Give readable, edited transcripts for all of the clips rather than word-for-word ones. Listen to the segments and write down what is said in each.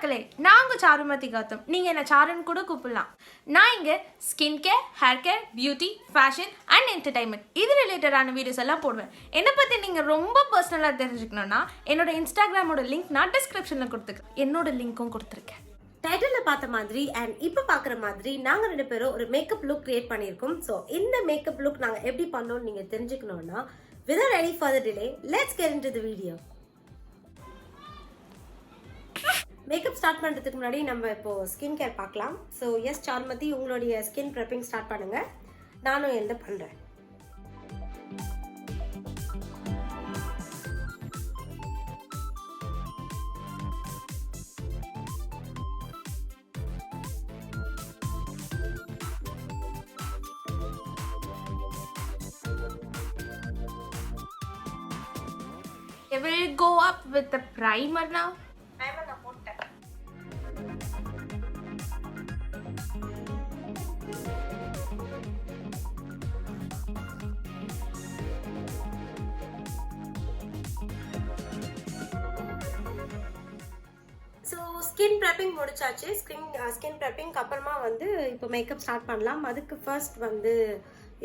மக்களே, நான் உங்க சாருமதி கௌதம். நீங்க என்ன சாருன்னு கூட கூப்பிடலாம். நான் இங்க skin care, hair care, beauty, fashion and entertainment இது ரிலேட்டடான வீடியோஸ் எல்லாம் போடுவேன். என்னை பத்தி நீங்க ரொம்ப பர்சனலாக தெரிஞ்சுக்கணும்னா என்னோட இன்ஸ்டாகிராமோட லிங்க் நான் டிஸ்கிரிப்ஷன்ல கொடுத்துருக்கேன். என்னோட லிங்க்கும் கொடுத்துருக்கேன். டைட்டில் பார்த்த மாதிரி அண்ட் இப்போ பார்க்குற மாதிரி நாங்கள் 2 பேரும் ஒரு மேக்கப் லுக் கிரியேட் பண்ணியிருக்கோம். ஸோ இந்த மேக்கப் லுக் நாங்கள் எப்படி பண்ணோம்னு நீங்கள் தெரிஞ்சுக்கணும்னா without any further delay, let's get into the video. Makeup start பண்ணுறதுக்கு முன்னாடி நம்ம இப்போ ஸ்கின் கேர் பார்க்கலாம். ஸோ எஸ் சாருமதி, உங்களுடைய ஸ்கின் ப்ரெப்பிங் ஸ்டார்ட் பண்ணுங்கள். நானும் என்ன பண்ணுறேன். I will go up with the primer now. Primer na போட்டேன். ஸோ ஸ்கின் ப்ரெப்பிங் முடிச்சாச்சு. ஸ்கின் ப்ரெப்பிங்க்கு அப்புறமா வந்து இப்போ மேக்கப் ஸ்டார்ட் பண்ணலாம். அதுக்கு ஃபர்ஸ்ட் வந்து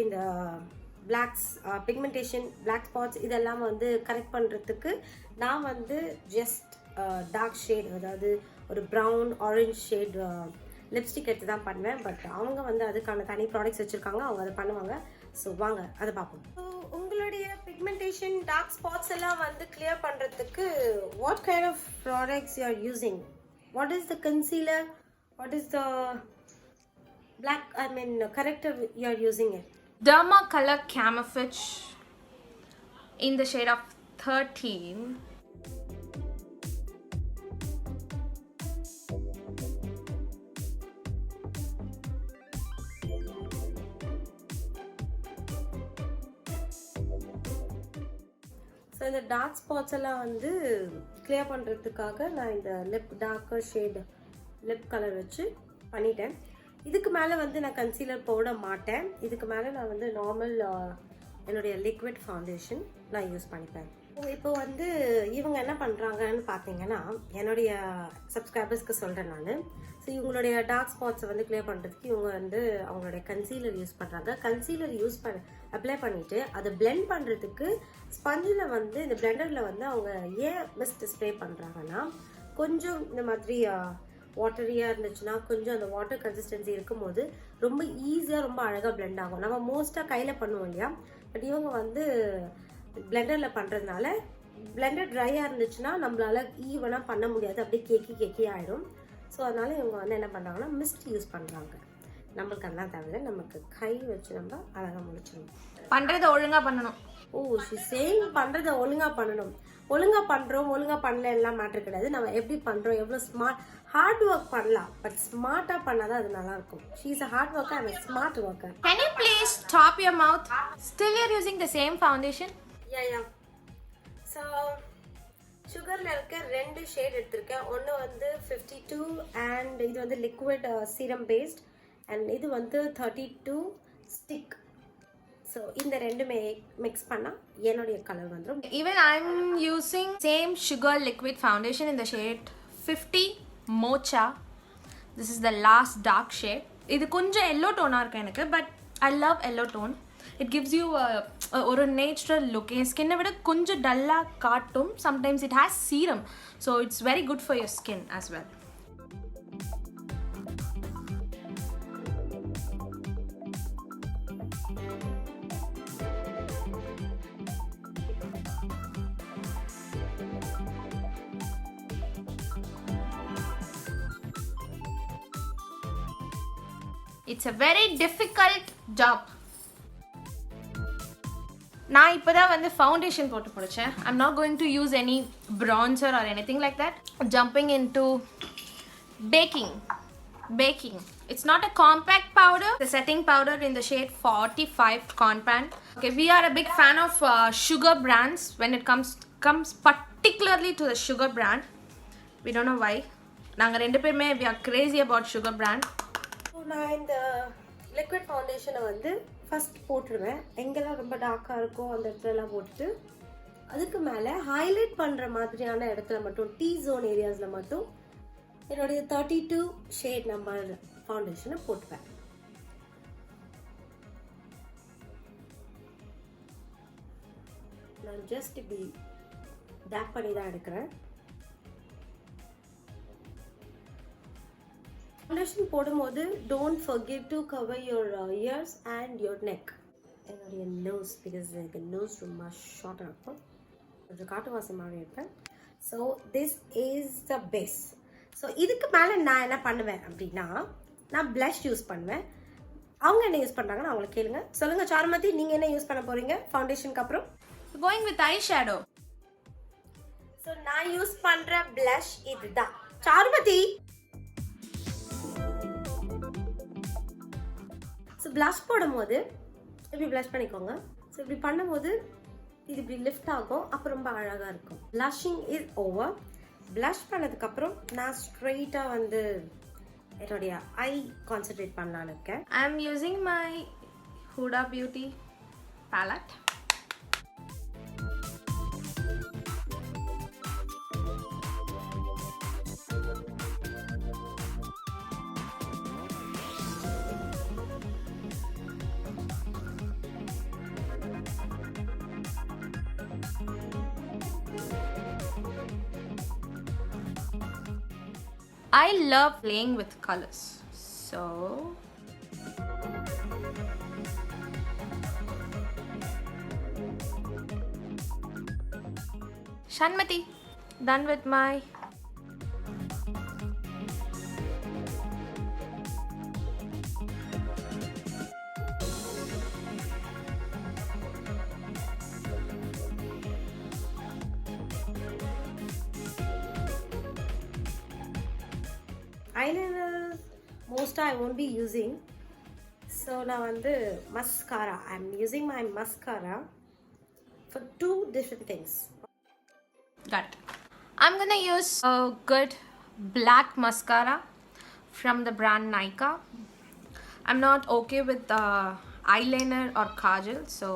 இந்த பிளாக்ஸ் பிக்மெண்டேஷன், பிளாக் ஸ்பாட்ஸ் இதெல்லாம் வந்து கரெக்ட் பண்ணுறதுக்கு நான் வந்து ஜஸ்ட் டார்க் ஷேட், அதாவது ஒரு ப்ரௌன் ஆரஞ்ச் ஷேட் லிப்ஸ்டிக் எடுத்து தான் பண்ணுவேன். பட் அவங்க வந்து அதுக்கான தனி ப்ராடக்ட்ஸ் வச்சுருக்காங்க, அவங்க அதை பண்ணுவாங்க. ஸோ வாங்க அதை பார்ப்போம். ஸோ உங்களுடைய பிக்மெண்டேஷன், டார்க் ஸ்பாட்ஸ் எல்லாம் வந்து கிளியர் பண்ணுறதுக்கு what kind of products you are using? What is the concealer? What is the black corrector you are using it? Dermacolor Camouflage in the shade of 13. So இந்த dark spots எல்லாம் வந்து clear பண்ணுறதுக்காக நான் இந்த darker shade lip colour வச்சு பண்ணிட்டேன். இதுக்கு மேலே வந்து நான் கன்சீலர் போட மாட்டேன். இதுக்கு மேலே நான் வந்து நார்மல் என்னுடைய லிக்விட் ஃபவுண்டேஷன் நான் யூஸ் பண்ணிப்பேன். இப்போ வந்து இவங்க என்ன பண்ணுறாங்கன்னு பார்த்தீங்கன்னா, என்னுடைய சப்ஸ்கிரைபர்ஸ்க்கு சொல்கிறேன் நான். ஸோ இவங்களுடைய டார்க் ஸ்பாட்ஸை வந்து கிளியர் பண்ணுறதுக்கு இவங்க வந்து அவங்களுடைய கன்சீலர் யூஸ் பண்ணுறாங்க. கன்சீலர் அப்ளை பண்ணிவிட்டு அதை பிளெண்ட் பண்ணுறதுக்கு ஸ்பஞ்சில் வந்து இந்த பிளெண்டரில் வந்து அவங்க ஏன் மிஸ்ட் ஸ்ப்ரே பண்ணுறாங்கன்னா, கொஞ்சம் இந்த மாதிரி வாட்டரியாக இருந்துச்சுன்னா, கொஞ்சம் அந்த வாட்டர் கன்சிஸ்டன்சி இருக்கும்போது ரொம்ப ஈஸியாக ரொம்ப அழகாக பிளெண்ட் ஆகும். நம்ம மோஸ்ட்டாக கையில் பண்ணுவோம் இல்லையா, பட் இவங்க வந்து பிளெண்டரில் பண்ணுறதுனால பிளெண்டர் ட்ரையாக இருந்துச்சுன்னா நம்மளால ஈவனாக பண்ண முடியாது, அப்படியே கேக்கி ஆகிடும். ஸோ அதனால இவங்க வந்து என்ன பண்ணுறாங்கன்னா மிஸ்ட் யூஸ் பண்ணுறாங்க. நம்மளுக்கு அதெல்லாம் தேவையில்லை, நமக்கு கை வச்சு நம்ம அழகாக முடிச்சிடணும். பண்ணுறதை ஒழுங்காக பண்ணணும். ஓ சேம் பண்ணுறதை ஒழுங்காக பண்ணணும். ஒழுங்காக பண்ணுறோம், ஒழுங்காக பண்ணல எல்லாம் மேட்ரு கிடையாது. நம்ம எப்படி பண்ணுறோம், எவ்வளோ ஹார்ட் ஒர்க் பண்ணலாம், பட் ஸ்மார்ட்டாக பண்ணால் தான் அது நல்லாயிருக்கும். She is a hard worker and smart worker. Can you please stop your mouth? Still you're using the same foundation? Yeah. So சுகரில் இருக்க 2 ஷேட் எடுத்திருக்கேன். ஒன்று வந்து 52 அண்ட் இது வந்து லிக்விட் சீரம் பேஸ்ட், அண்ட் இது வந்து 32 ஸ்டிக். ஸோ இந்த ரெண்டுமே மிக்ஸ் பண்ணால் என்னுடைய கலர் வந்துடும். Even I'm using same sugar liquid foundation in the shade 50 Mocha. This is the last dark shade. இது கொஞ்சம் yellow tone இருக்கு எனக்கு, but I love yellow tone. It gives you ஒரு natural look. என் ஸ்கின்னை விட கொஞ்சம் டல்லாக காட்டும். Sometimes it has serum, so it's very good for your skin as well. It's a very difficult job. நான் இப்போ தான் வந்து ஃபவுண்டேஷன் போட்டு முடிச்சேன். I'm not going to use any bronzer or anything like that. Jumping into baking. It's not a compact powder. The setting powder in the shade 45 Compact. Okay, we are a big fan of sugar brands when it comes particularly to the sugar brand. We don't know why. நாங்கள் 2 பேருமே we are crazy about sugar brand. நான் இந்த liquid ஃபவுண்டேஷனை வந்து first போட்டுருவேன். எங்கெல்லாம் ரொம்ப டார்க்காக இருக்கோ அந்த இடத்துலலாம் போட்டுட்டு அதுக்கு மேலே ஹைலைட் பண்ணுற மாதிரியான இடத்துல மட்டும், டீ ஜோன் ஏரியாஸில் மட்டும் என்னுடைய 32 ஷேட் நம்பர் ஃபவுண்டேஷனை போட்டுப்பேன். நான் ஜஸ்ட் இப்படி டேப் பண்ணி தான் எடுக்கிறேன். ஃபவுண்டேஷன் போடும்போது don't forget to cover your ears and your neck. என்னுடைய நோஸ், பிகாஸ் எனக்கு நோஸ் ரொம்ப ஷார்ட்டாக இருக்கும், கொஞ்சம் காட்டு வாசமாகவே இருப்பேன். So this is the base. So இதுக்கு மேலே நான் என்ன பண்ணுவேன் அப்படின்னா, நான் ப்ளஷ் யூஸ் பண்ணுவேன். அவங்க என்ன யூஸ் பண்ணுறாங்கன்னு அவங்களை கேளுங்க. சொல்லுங்கள் சாருமதி, நீங்கள் என்ன யூஸ் பண்ண போகிறீங்க ஃபவுண்டேஷனுக்கு அப்புறம்? Going with eyeshadow. ஸோ நான் யூஸ் பண்ணுற ப்ளஷ் இதுதான். சாருமதி, ஸோ ப்ளஷ் போடும்போது இப்படி ப்ளஷ் பண்ணிக்கோங்க. ஸோ இப்படி பண்ணும்போது இது இப்படி லிஃப்ட் ஆகும், அப்போ ரொம்ப அழகாக இருக்கும். Blushing is over. ப்ளஷ் பண்ணதுக்கப்புறம் நான் ஸ்ட்ரெயிட்டாக வந்து என்னுடைய ஐ கான்சென்ட்ரேட் பண்ணலான்னு இருக்கேன். I'm using my Huda Beauty palette. I love playing with colors. So Shanmati, done with my eyeliner most I won't be using. So now வந்து mascara. I'm using my mascara for two different things. got it. I'm gonna use a good black mascara from the brand Nykaa. I'm not okay with eyeliner or kajal, so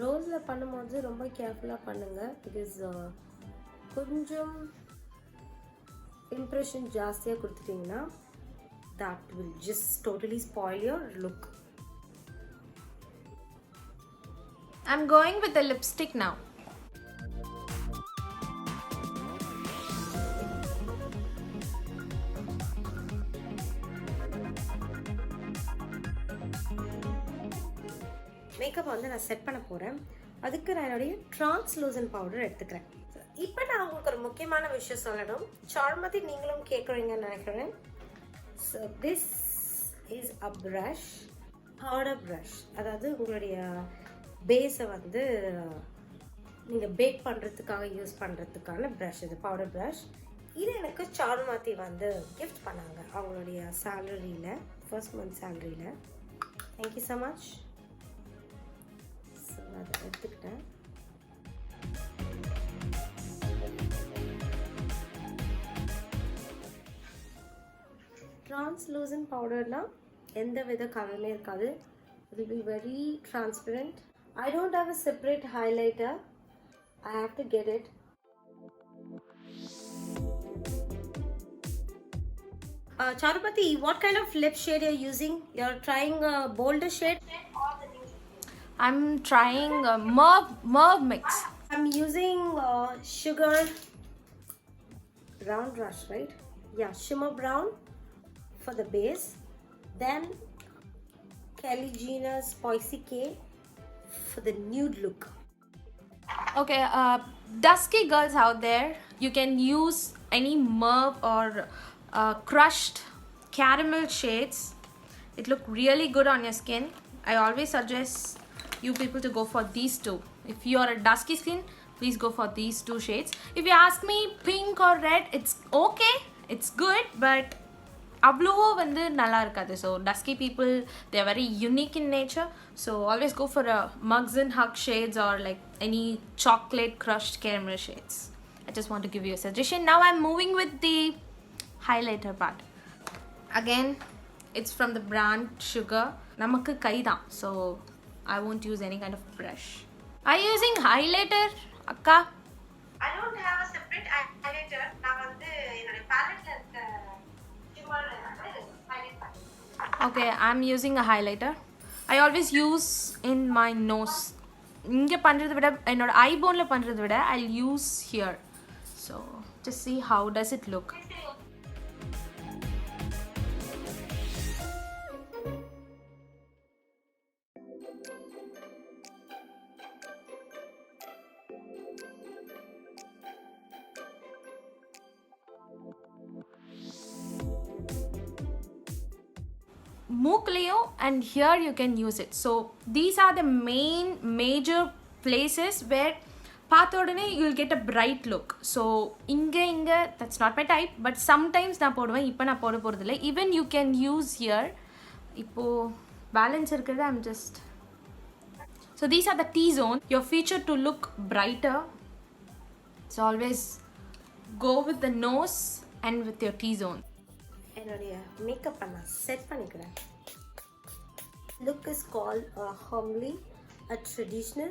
ரோஸில் பண்ணும்போது ரொம்ப கேர்ஃபுல்லாக பண்ணுங்கள். Because கொஞ்சம் impression ஜாஸ்தியாக கொடுத்துட்டிங்கன்னா that will just totally spoil your look. I'm going with the lipstick now. Makeup வந்து நான் set பண்ண போகிறேன். அதுக்கு நான் என்னுடைய ட்ரான்ஸ்லூசன்ட் பவுடர் எடுத்துக்கிறேன். இப்போ நான் உங்களுக்கு ஒரு முக்கியமான விஷயம் சொல்லணும். சாருமதி, நீங்களும் கேட்குறீங்கன்னு நினைக்கிறேன். So this is a brush, powder brush. அதாவது உங்களுடைய பேஸை வந்து நீங்கள் பேக் பண்ணுறதுக்காக யூஸ் பண்ணுறதுக்கான ப்ரஷ். இது பவுடர் ப்ரஷ். இது எனக்கு சாருமதி வந்து கிஃப்ட் பண்ணாங்க அவங்களுடைய சேலரியில், ஃபர்ஸ்ட் மந்த் சேலரியில். Thank you so much. ஸோ அதை எடுத்துக்கிட்டேன். ட்ரான்ஸ்லூசன்ட் பவுடர்னால் எந்த வித கலருமே இருக்காது. It will be very transparent. I don't have a separate highlighter. I have to get it. Charupati, what kind of lip shade you're using? You're trying a bolder shade? I'm trying a Merv mix. I'm using sugar brown brush, right? Yeah, shimmer brown for the base. Then Kylie Jenner's Spicy K for the nude look. Okay, dusky girls out there, you can use any Merv or crushed caramel shades. It look really good on your skin. I always suggest you people to go for these two. If you are a dusky skin, please go for these two shades. If you ask me, pink or red, it's okay, it's good, but அவ்வளோ வந்து நல்லா இருக்காது. So dusky people they are very unique in nature. So always go for mugs and hug shades or like any chocolate crushed caramel shades. I just want to give you a suggestion. Now I'm moving with the highlighter part. Again, it's from the brand Sugar. Namakku kai dhaan, so I won't use any kind of brush. Are you using highlighter, akka? I don't have a separate highlighter. நான் வந்து என்னோட palette-ல இருக்க shimmer highlight பண்ணேன். Okay, I'm using a highlighter. I always use in my nose. இங்கே பண்ணுறதை விட என்னோட ஐபோனில் பண்ணுறதை விட I'll use here. So just see how does it look. மூக்குலையும் and here you can use it. So these are the major places where பார்த்த உடனே you'll get a bright look. So இங்கே that's not my type, but sometimes நான் போடுவேன். இப்போ நான் போட போகிறதில்ல. Even you can use here. இப்போது பேலன்ஸ் இருக்கிறது I'm just. So these are the T-zone. Your feature to look brighter. So always go with the nose and with your T-zone. என்னுடைய makeup நான் செட் பண்ணிக்கிறேன். Look is called homely, a traditional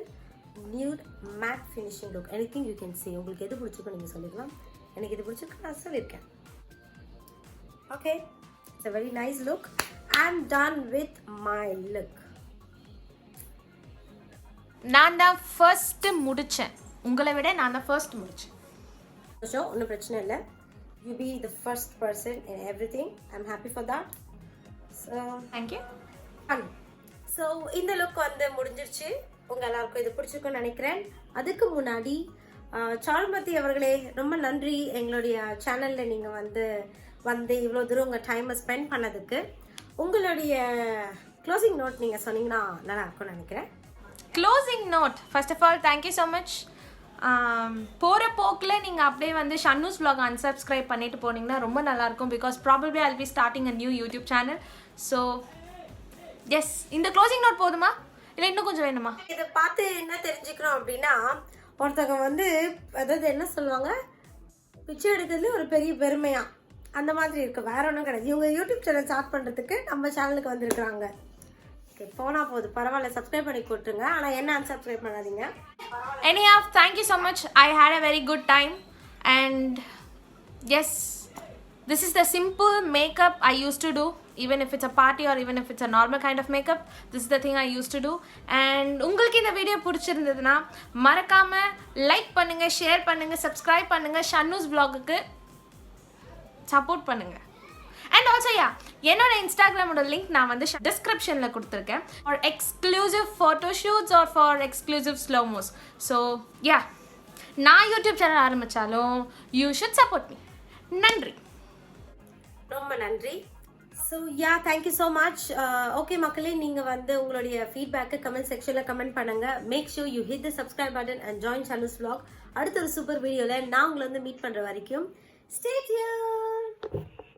nude matte finishing look. Anything you can say. உங்களுக்கு எது பிடிச்சிருக்கோ நீங்கள் சொல்லிக்கலாம். எனக்கு இது பிடிச்சிருக்கு நான் சொல்லியிருக்கேன். Okay, it's a very nice look. I'm done with my look. நான் தான் ஃபர்ஸ்ட் முடித்தேன். உங்களை விட நான் தான் ஃபர்ஸ்ட் முடித்தேன். ஒன்றும் பிரச்சனை இல்லை. You be the first person in everything. I'm happy for that. So thank you. So இந்த லுக் வந்து முடிஞ்சிருச்சு. உங்கள் எல்லாருக்கும் இது பிடிச்சிருக்குன்னு நினைக்கிறேன். அதுக்கு முன்னாடி சாருமதி அவர்களே ரொம்ப நன்றி. எங்களுடைய சேனலில் நீங்கள் வந்து இவ்வளோ தூரம் உங்கள் டைமை ஸ்பெண்ட் பண்ணதுக்கு. உங்களுடைய க்ளோசிங் நோட் நீங்கள் சொன்னீங்கன்னா நல்லா இருக்கும்னு நினைக்கிறேன். Closing note, first of all thank you so much. போகிற போக்கில் நீங்கள் அப்படியே வந்து ஷன்னூஸ் vlog unsubscribe பண்ணிட்டு போனீங்கன்னா ரொம்ப நல்லாயிருக்கும். Because probably I'll be starting a new YouTube channel. So yes, இந்த க்ளோசிங் நோட் போதுமா இல்லை இன்னும் கொஞ்சம் வேணுமா? இதை பார்த்து என்ன தெரிஞ்சுக்கிறோம் அப்படின்னா, ஒருத்தவங்க வந்து அதாவது என்ன சொல்லுவாங்க, பிச்சை எடுக்கிறதுல ஒரு பெரிய பெருமையா அந்த மாதிரி இருக்குது. வேற ஒன்றும் கிடையாது. இவங்க யூடியூப் சேனல் ஸ்டார்ட் பண்ணுறதுக்கு நம்ம சேனலுக்கு வந்திருக்கிறாங்க. ஓகே, போனால் போகுது, பரவாயில்ல, சப்ஸ்கிரைப் பண்ணி கொடுத்துருங்க. ஆனால் என்ன அன்சப்ஸ்கிரைப் பண்ணாதீங்க. Anyhow, thank you so much. I had a very good time. And yes, this is the simple makeup I used to do. Even if it's a party or even if it's a normal kind of makeup, this is the thing I used to do. And உங்களுக்கு இந்த video பிடிச்சிருந்ததுன்னா மறக்காமல் like பண்ணுங்கள், share பண்ணுங்கள், subscribe பண்ணுங்கள், ஷன்னூஸ் vlogக்கு support பண்ணுங்கள். அண்ட் ஆல்சோ என்னோட இன்ஸ்டாகிராமோட லிங்க் நான் வந்து டிஸ்கிரிப்ஷனில் கொடுத்துருக்கேன் for exclusive photoshoots or for exclusive slomos. So நான் யூடியூப் சேனல் ஆரம்பித்தாலும் யூ ஷுட் சப்போர்ட் மீ. நன்றி, ரொம்ப நன்றி. So thank you so much. Okay மக்களே, நீங்கள் வந்து உங்களுடைய ஃபீட்பேக்கு கமெண்ட் செக்ஷனில் கமெண்ட் பண்ணுங்கள். Make sure you hit the subscribe button and join ஷன்னூஸ் vlog. அடுத்த ஒரு சூப்பர் வீடியோவில் நான் உங்களை வந்து மீட் பண்ணுற வரைக்கும் ஸ்டே டியூன்ட்.